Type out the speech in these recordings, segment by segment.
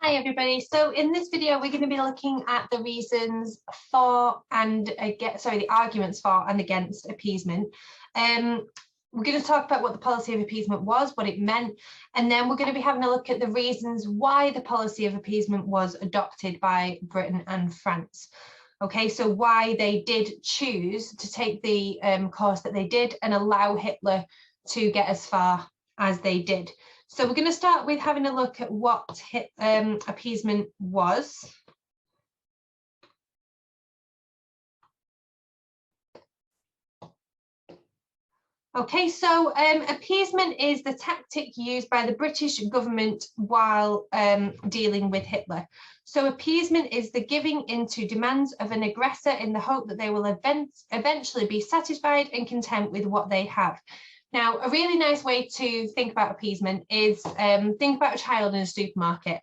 Hi everybody, so in this video we're going to be looking at the reasons for and against, the arguments for and against appeasement. We're going to talk about what the policy of appeasement was, what it meant, and then we're going to be having a look at the reasons why the policy of appeasement was adopted by Britain and France. Okay, so why they did choose to take the course that they did and allow Hitler to get as far as they did. So we're going to start with having a look at what appeasement was. Okay, so appeasement is the tactic used by the British government while dealing with Hitler. So appeasement is the giving into demands of an aggressor in the hope that they will eventually be satisfied and content with what they have. Now, a really nice way to think about appeasement is think about a child in a supermarket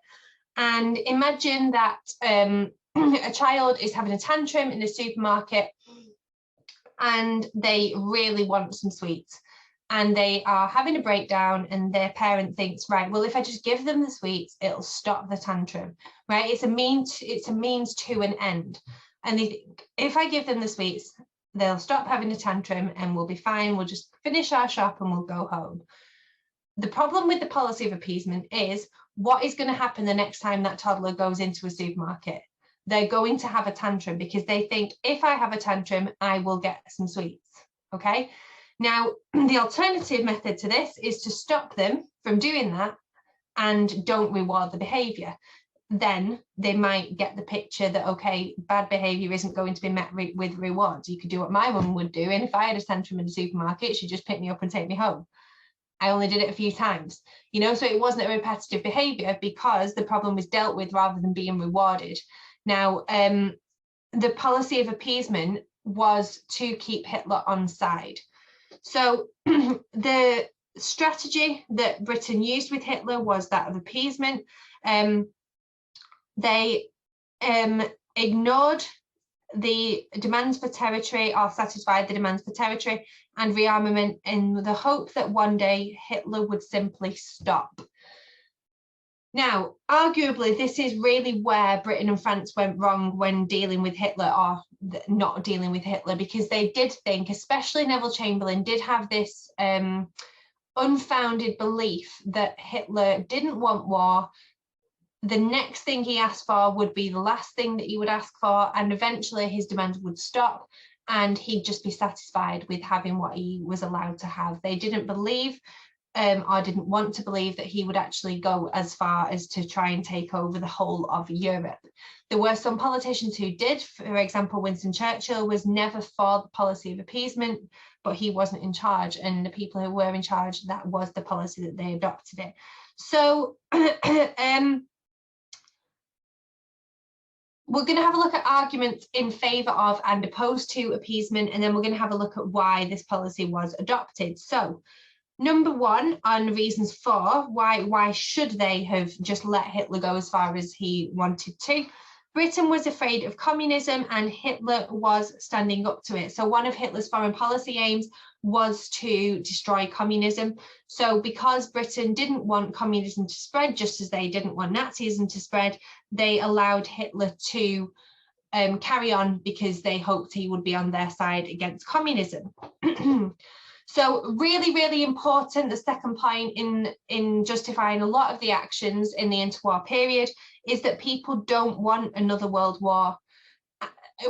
and imagine that a child is having a tantrum in a supermarket and they really want some sweets and they are having a breakdown and their parent thinks, right, well, if I just give them the sweets, it'll stop the tantrum, right? It's a means to an end. And they think, if I give them the sweets, they'll stop having a tantrum and we'll be fine. We'll just finish our shop and we'll go home. The problem with the policy of appeasement is what is going to happen the next time that toddler goes into a supermarket? They're going to have a tantrum because they think if I have a tantrum, I will get some sweets. Okay. Now, the alternative method to this is to stop them from doing that and don't reward the behavior. Then they might get the picture that, okay, bad behavior isn't going to be met with rewards. You could do what my mum would do. And if I had a tantrum in the supermarket, she'd just pick me up and take me home. I only did it a few times, you know, so it wasn't a repetitive behavior because the problem was dealt with rather than being rewarded. Now, the policy of appeasement was to keep Hitler on side. So the strategy that Britain used with Hitler was that of appeasement. They ignored the demands for territory or satisfied the demands for territory and rearmament in the hope that one day Hitler would simply stop. Now, arguably, this is really where Britain and France went wrong when dealing with Hitler or not dealing with Hitler, because they did think, especially Neville Chamberlain, did have this unfounded belief that Hitler didn't want war. The next thing he asked for would be the last thing that he would ask for, and eventually his demands would stop and he'd just be satisfied with having what he was allowed to have. They didn't believe or didn't want to believe that he would actually go as far as to try and take over the whole of Europe. There were some politicians who did. For example, Winston Churchill was never for the policy of appeasement, but he wasn't in charge, and the people who were in charge, that was the policy that they adopted it. So we're going to have a look at arguments in favour of and opposed to appeasement, and then we're going to have a look at why this policy was adopted. So number one, on reasons for why should they have just let Hitler go as far as he wanted to. Britain was afraid of communism and Hitler was standing up to it. So one of Hitler's foreign policy aims was to destroy communism. So because Britain didn't want communism to spread, just as they didn't want Nazism to spread, they allowed Hitler to carry on because they hoped he would be on their side against communism. So really, really important, the second point in justifying a lot of the actions in the interwar period is that people don't want another world war.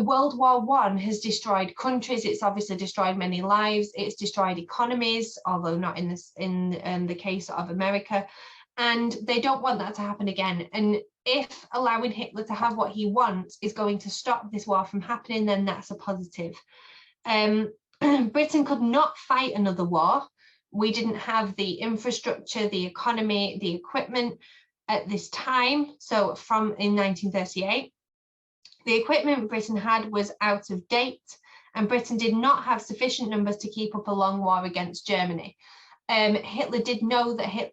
World War I has destroyed countries. It's obviously destroyed many lives. It's destroyed economies, although not in the case of America. And they don't want that to happen again. And if allowing Hitler to have what he wants is going to stop this war from happening, then that's a positive. Britain could not fight another war. We didn't have the infrastructure, the economy, the equipment at this time. So in 1938, the equipment Britain had was out of date, and Britain did not have sufficient numbers to keep up a long war against Germany. Britain did know that Hitler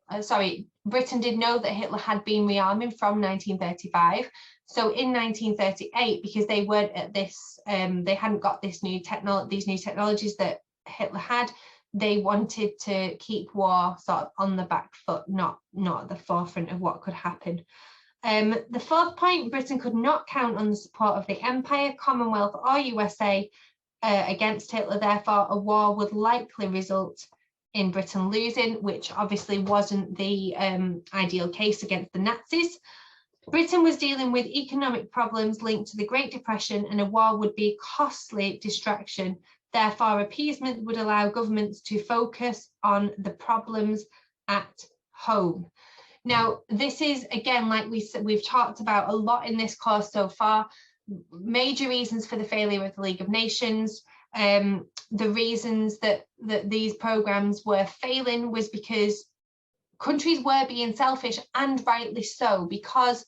had been rearming from 1935. So in 1938, because they weren't at this, they hadn't got these new technologies that Hitler had, they wanted to keep war sort of on the back foot, not at the forefront of what could happen. The fourth point, Britain could not count on the support of the Empire, Commonwealth or USA against Hitler. Therefore, a war would likely result in Britain losing, which obviously wasn't the ideal case against the Nazis. Britain was dealing with economic problems linked to the Great Depression, and a war would be a costly distraction. Therefore, appeasement would allow governments to focus on the problems at home. Now, this is, again, like we've talked about a lot in this course so far, major reasons for the failure of the League of Nations. The reasons that these programs were failing was because countries were being selfish, and rightly so, because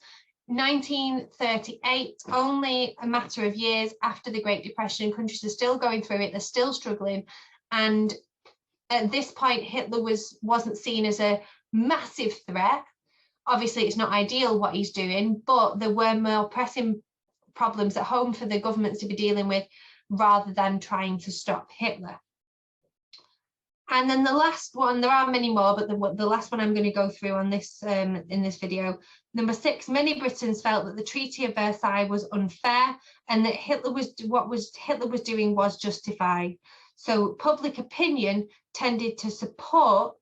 1938, only a matter of years after the Great Depression, countries are still going through it, they're still struggling, and at this point Hitler wasn't seen as a massive threat. Obviously it's not ideal what he's doing, but there were more pressing problems at home for the governments to be dealing with rather than trying to stop Hitler. And then the last one, there are many more, but the last one I'm going to go through on this in this video. Number 6, many Britons felt that the Treaty of Versailles was unfair and that Hitler was doing was justified. So public opinion tended to support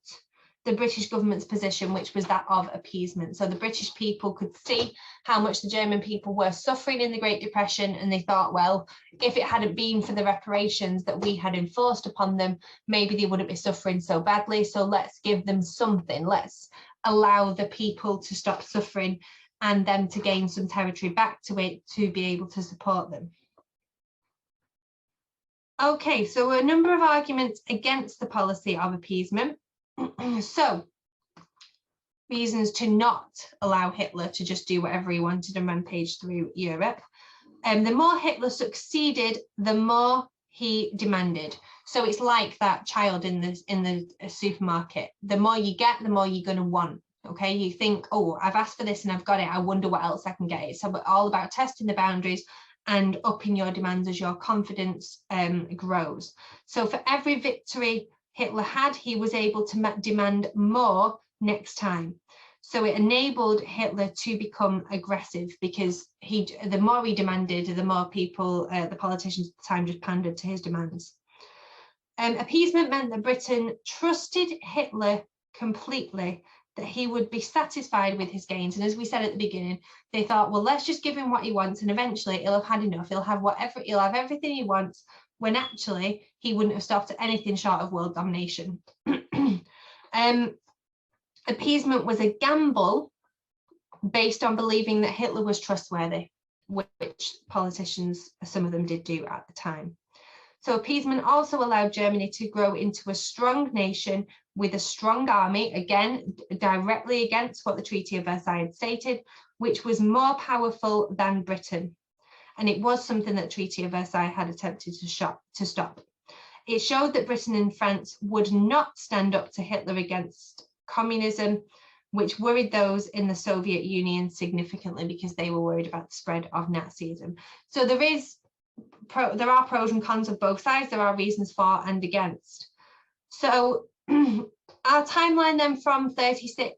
the British government's position, which was that of appeasement. So the British people could see how much the German people were suffering in the Great Depression, and they thought, well, if it hadn't been for the reparations that we had enforced upon them, maybe they wouldn't be suffering so badly. So let's give them something. Let's allow the people to stop suffering and them to gain some territory back to it to be able to support them. Okay, so a number of arguments against the policy of appeasement. So, reasons to not allow Hitler to just do whatever he wanted and rampage through Europe. The more Hitler succeeded, the more he demanded. So it's like that child in the supermarket. The more you get, the more you're going to want. Okay, you think, oh, I've asked for this and I've got it. I wonder what else I can get. It's all about testing the boundaries and upping your demands as your confidence grows. So for every victory Hitler had, he was able to demand more next time. So it enabled Hitler to become aggressive, because the more he demanded, the more people, the politicians at the time, just pandered to his demands. Appeasement meant that Britain trusted Hitler completely, that he would be satisfied with his gains. And as we said at the beginning, they thought, well, let's just give him what he wants, and eventually he'll have had enough. He'll have everything he wants, when actually he wouldn't have stopped at anything short of world domination. Appeasement was a gamble based on believing that Hitler was trustworthy, which politicians, some of them, did do at the time. So appeasement also allowed Germany to grow into a strong nation with a strong army, again, directly against what the Treaty of Versailles had stated, which was more powerful than Britain. And it was something that the Treaty of Versailles had attempted to stop. It showed that Britain and France would not stand up to Hitler against communism, which worried those in the Soviet Union significantly, because they were worried about the spread of Nazism. So there are pros and cons of both sides. There are reasons for and against. So our timeline then from 33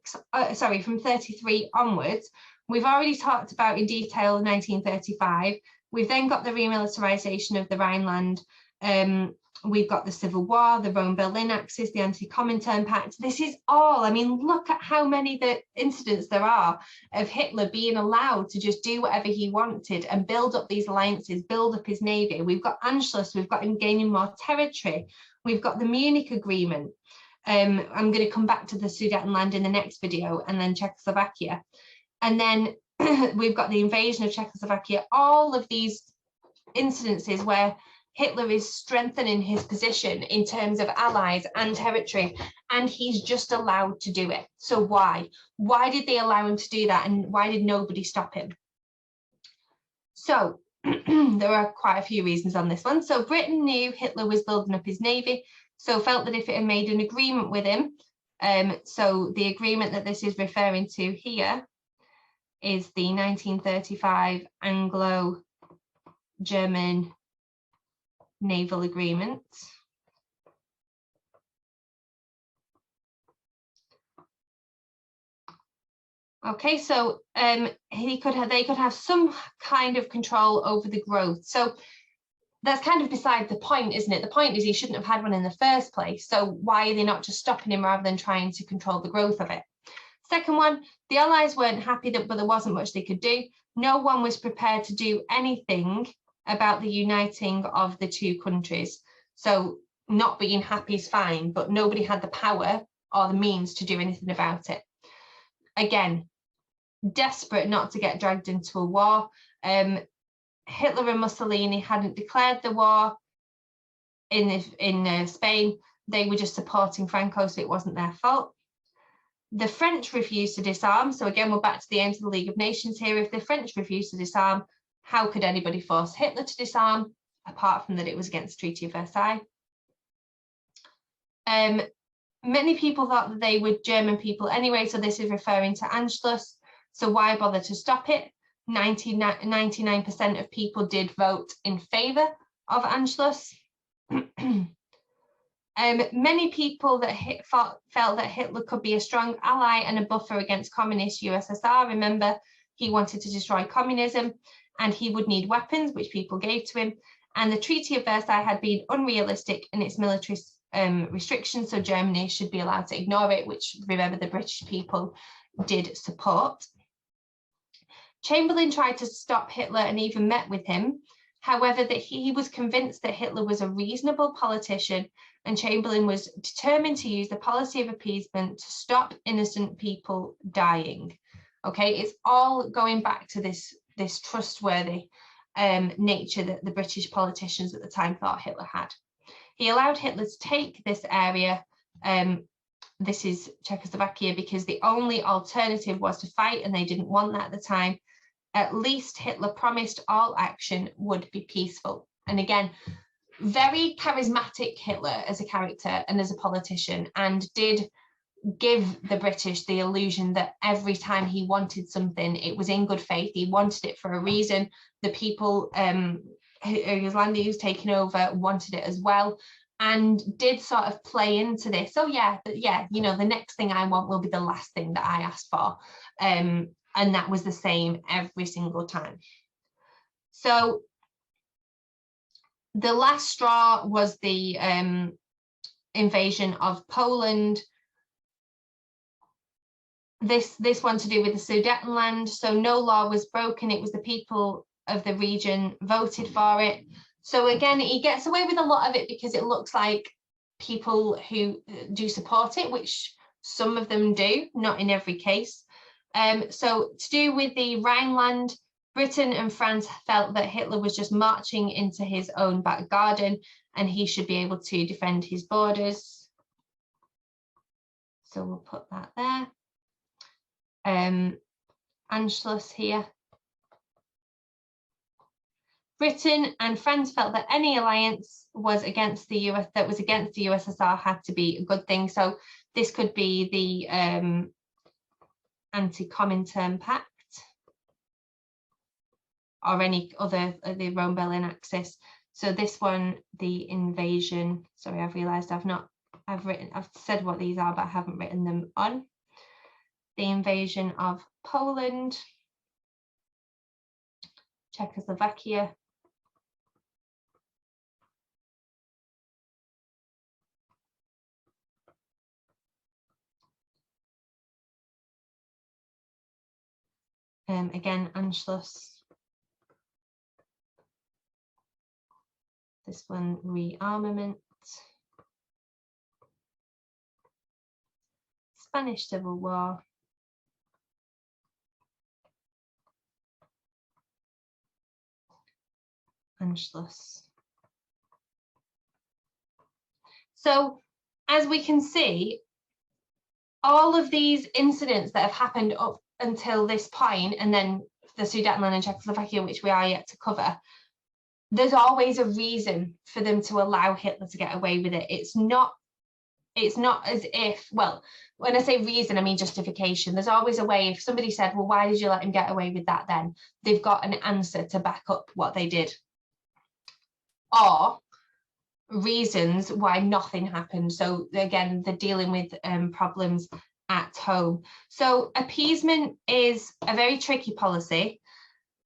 onwards, we've already talked about in detail 1935. We've then got the remilitarization of the Rhineland. We've got the Civil War, the Rome-Berlin Axis, the Anti-Comintern Pact. This is all, I mean, look at how many incidents there are of Hitler being allowed to just do whatever he wanted and build up these alliances, build up his navy. We've got Anschluss, we've got him gaining more territory. We've got the Munich Agreement. I'm going to come back to the Sudetenland in the next video, and then Czechoslovakia. And then we've got the invasion of Czechoslovakia, all of these incidences where Hitler is strengthening his position in terms of allies and territory, and he's just allowed to do it. So why? Why did they allow him to do that, and why did nobody stop him? So there are quite a few reasons on this one. So Britain knew Hitler was building up his navy, so felt that if it had made an agreement with him, so the agreement that this is referring to here is the 1935 Anglo-German Naval Agreement. Okay, so they could have some kind of control over the growth. So that's kind of beside the point, isn't it? The point is he shouldn't have had one in the first place. So why are they not just stopping him rather than trying to control the growth of it? Second one, the Allies weren't happy but there wasn't much they could do. No one was prepared to do anything about the uniting of the two countries. So not being happy is fine, but nobody had the power or the means to do anything about it. Again, desperate not to get dragged into a war. Hitler and Mussolini hadn't declared the war in Spain. They were just supporting Franco, so it wasn't their fault. The French refused to disarm. So again, we're back to the aims of the League of Nations here. If the French refused to disarm, how could anybody force Hitler to disarm, apart from that it was against the Treaty of Versailles? Many people thought that they were German people anyway, so this is referring to Anschluss. So why bother to stop it? 99% of people did vote in favour of Anschluss. Many people that felt that Hitler could be a strong ally and a buffer against communist USSR. Remember, he wanted to destroy communism and he would need weapons, which people gave to him. And the Treaty of Versailles had been unrealistic in its military restrictions, so Germany should be allowed to ignore it, which, remember, the British people did support. Chamberlain tried to stop Hitler and even met with him. However, that he was convinced that Hitler was a reasonable politician, and Chamberlain was determined to use the policy of appeasement to stop innocent people dying. Okay, it's all going back to this trustworthy nature that the British politicians at the time thought Hitler had. He allowed Hitler to take this area, this is Czechoslovakia, because the only alternative was to fight, and they didn't want that at the time. At least Hitler promised all action would be peaceful. And again, very charismatic Hitler as a character and as a politician, and did give the British the illusion that every time he wanted something, it was in good faith. He wanted it for a reason. The people whose land he was taking over wanted it as well, and did sort of play into this. Oh yeah, you know, the next thing I want will be the last thing that I asked for. And that was the same every single time. So the last straw was the invasion of Poland. This one to do with the Sudetenland. So no law was broken. It was the people of the region voted for it. So again, he gets away with a lot of it because it looks like people who do support it, which some of them do, not in every case. So to do with the Rhineland, Britain and France felt that Hitler was just marching into his own back garden and he should be able to defend his borders. So we'll put that there. Anschluss here. Britain and France felt that any alliance was against the US, that was against the USSR, had to be a good thing. So this could be the Anti-Comintern Pact or any other, the Rome-Berlin Axis. So this one, the invasion, sorry, I've realised I've said what these are, but I haven't written them on. The invasion of Poland, Czechoslovakia, again, Anschluss. This one, rearmament. Spanish Civil War. Anschluss. So, as we can see, all of these incidents that have happened up until this point, and then the Sudetenland and Czechoslovakia, which we are yet to cover, there's always a reason for them to allow Hitler to get away with it. It's not as if, well, when I say reason, I mean justification. There's always a way. If somebody said, well, why did you let him get away with that then? They've got an answer to back up what they did. Or reasons why nothing happened. So again, they're dealing with problems at home. So appeasement is a very tricky policy,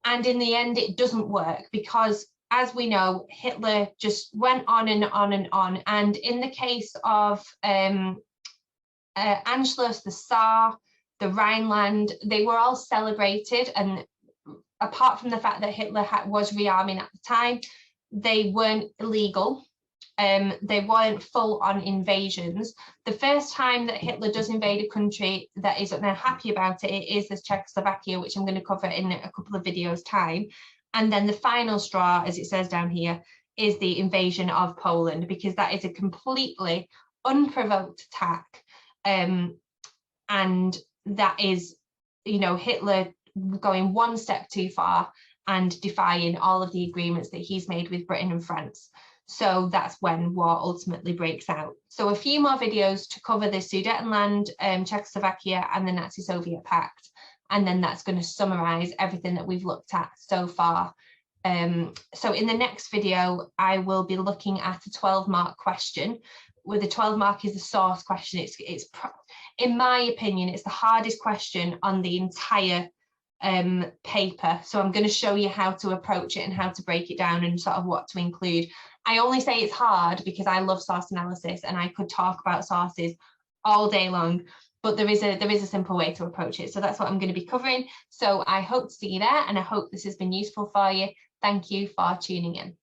and in the end it doesn't work because, as we know, Hitler just went on and on and on. And in the case of Anschluss, the Saar, the Rhineland, they were all celebrated, and apart from the fact that Hitler was rearming at the time, they weren't illegal. They weren't full-on invasions. The first time that Hitler does invade a country that isn't happy about it, it is the Czechoslovakia, which I'm going to cover in a couple of videos' time. And then the final straw, as it says down here, is the invasion of Poland, because that is a completely unprovoked attack. And that is, you know, Hitler going one step too far and defying all of the agreements that he's made with Britain and France. So that's when war ultimately breaks out. So a few more videos to cover the Sudetenland, Czechoslovakia, and the Nazi-Soviet Pact. And then that's going to summarize everything that we've looked at so far. So in the next video, I will be looking at a 12-mark question, where the 12 mark is the source question. It's in my opinion, it's the hardest question on the entire paper. So I'm going to show you how to approach it and how to break it down and sort of what to include. I only say it's hard because I love source analysis and I could talk about sources all day long, but there is a simple way to approach it. So that's what I'm going to be covering. So I hope to see you there, and I hope this has been useful for you. Thank you for tuning in.